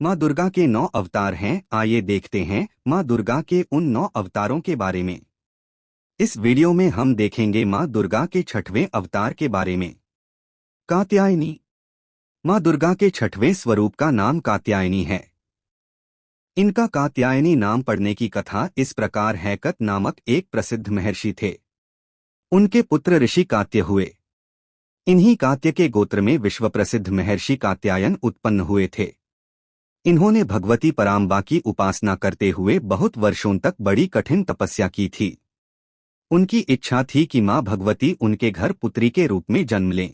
माँ दुर्गा के 9 अवतार हैं। आइए देखते हैं माँ दुर्गा के उन 9 अवतारों के बारे में। इस वीडियो में हम देखेंगे माँ दुर्गा के 6वें अवतार के बारे में। कात्यायनी। माँ दुर्गा के 6वें स्वरूप का नाम कात्यायनी है। इनका कात्यायनी नाम पड़ने की कथा इस प्रकार है। कत नामक एक प्रसिद्ध महर्षि थे। उनके पुत्र ऋषि कात्य हुए। इन्हीं कात्य के गोत्र में विश्व प्रसिद्ध महर्षि कात्यायन उत्पन्न हुए थे। इन्होंने भगवती पराम्बा की उपासना करते हुए बहुत वर्षों तक बड़ी कठिन तपस्या की थी। उनकी इच्छा थी कि माँ भगवती उनके घर पुत्री के रूप में जन्म लें।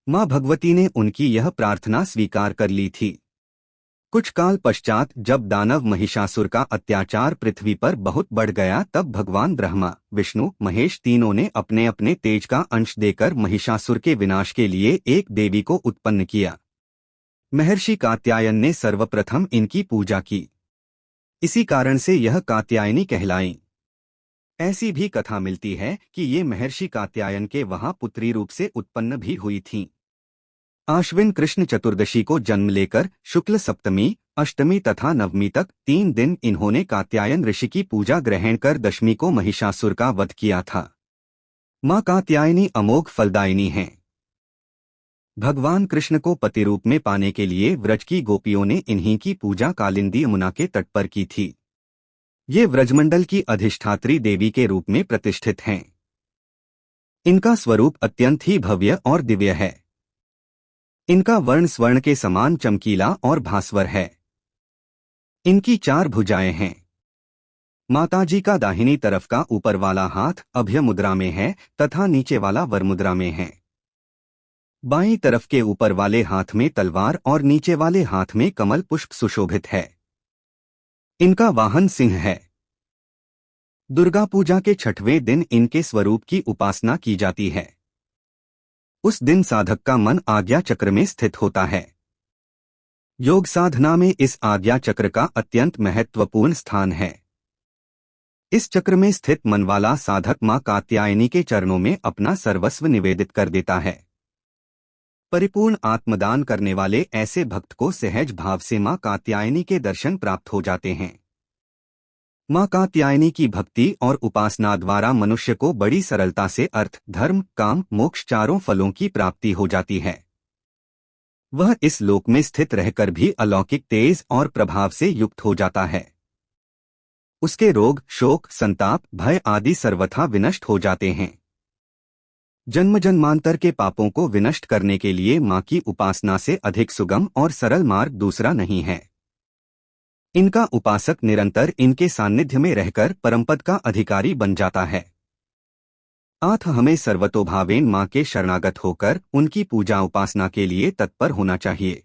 माँ भगवती ने उनकी यह प्रार्थना स्वीकार कर ली थी। कुछ काल पश्चात जब दानव महिषासुर का अत्याचार पृथ्वी पर बहुत बढ़ गया, तब भगवान ब्रह्मा, विष्णु, महेश तीनों ने अपने अपने तेज का अंश देकर महिषासुर के विनाश के लिए एक देवी को उत्पन्न किया। महर्षि कात्यायन ने सर्वप्रथम इनकी पूजा की। इसी कारण से यह कात्यायनी कहलाईं। ऐसी भी कथा मिलती है कि ये महर्षि कात्यायन के वहां पुत्री रूप से उत्पन्न भी हुई थीं। आश्विन कृष्ण चतुर्दशी को जन्म लेकर शुक्ल सप्तमी, अष्टमी तथा नवमी तक 3 दिन इन्होंने कात्यायन ऋषि की पूजा ग्रहण कर दशमी को महिषासुर का वध किया था। माँ कात्यायनी अमोघ फलदायिनी हैं। भगवान कृष्ण को पति रूप में पाने के लिए व्रज की गोपियों ने इन्हीं की पूजा कालिंदी यमुना के तट पर की थी। ये व्रजमंडल की अधिष्ठात्री देवी के रूप में प्रतिष्ठित हैं। इनका स्वरूप अत्यंत ही भव्य और दिव्य है। इनका वर्ण स्वर्ण के समान चमकीला और भास्वर है। इनकी 4 भुजाएं हैं। माताजी का दाहिनी तरफ का ऊपर वाला हाथ अभय मुद्रा में है तथा नीचे वाला वर मुद्रा में है। बाईं तरफ के ऊपर वाले हाथ में तलवार और नीचे वाले हाथ में कमल पुष्प सुशोभित है। इनका वाहन सिंह है। दुर्गा पूजा के 6वें दिन इनके स्वरूप की उपासना की जाती है। उस दिन साधक का मन आज्ञा चक्र में स्थित होता है। योग साधना में इस आज्ञा चक्र का अत्यंत महत्वपूर्ण स्थान है। इस चक्र में स्थित मन वाला साधक मां कात्यायनी के चरणों में अपना सर्वस्व निवेदित कर देता है। परिपूर्ण आत्मदान करने वाले ऐसे भक्त को सहज भाव से मां कात्यायनी के दर्शन प्राप्त हो जाते हैं। मां कात्यायनी की भक्ति और उपासना द्वारा मनुष्य को बड़ी सरलता से अर्थ, धर्म, काम, मोक्ष 4 फलों की प्राप्ति हो जाती है। वह इस लोक में स्थित रहकर भी अलौकिक तेज और प्रभाव से युक्त हो जाता है। उसके रोग, शोक, संताप, भय आदि सर्वथा विनष्ट हो जाते हैं। जन्म जन्मांतर के पापों को विनष्ट करने के लिए मां की उपासना से अधिक सुगम और सरल मार्ग दूसरा नहीं है। इनका उपासक निरंतर इनके सान्निध्य में रहकर परमपद का अधिकारी बन जाता है। अतः हमें सर्वतोभावेन मां के शरणागत होकर उनकी पूजा उपासना के लिए तत्पर होना चाहिए।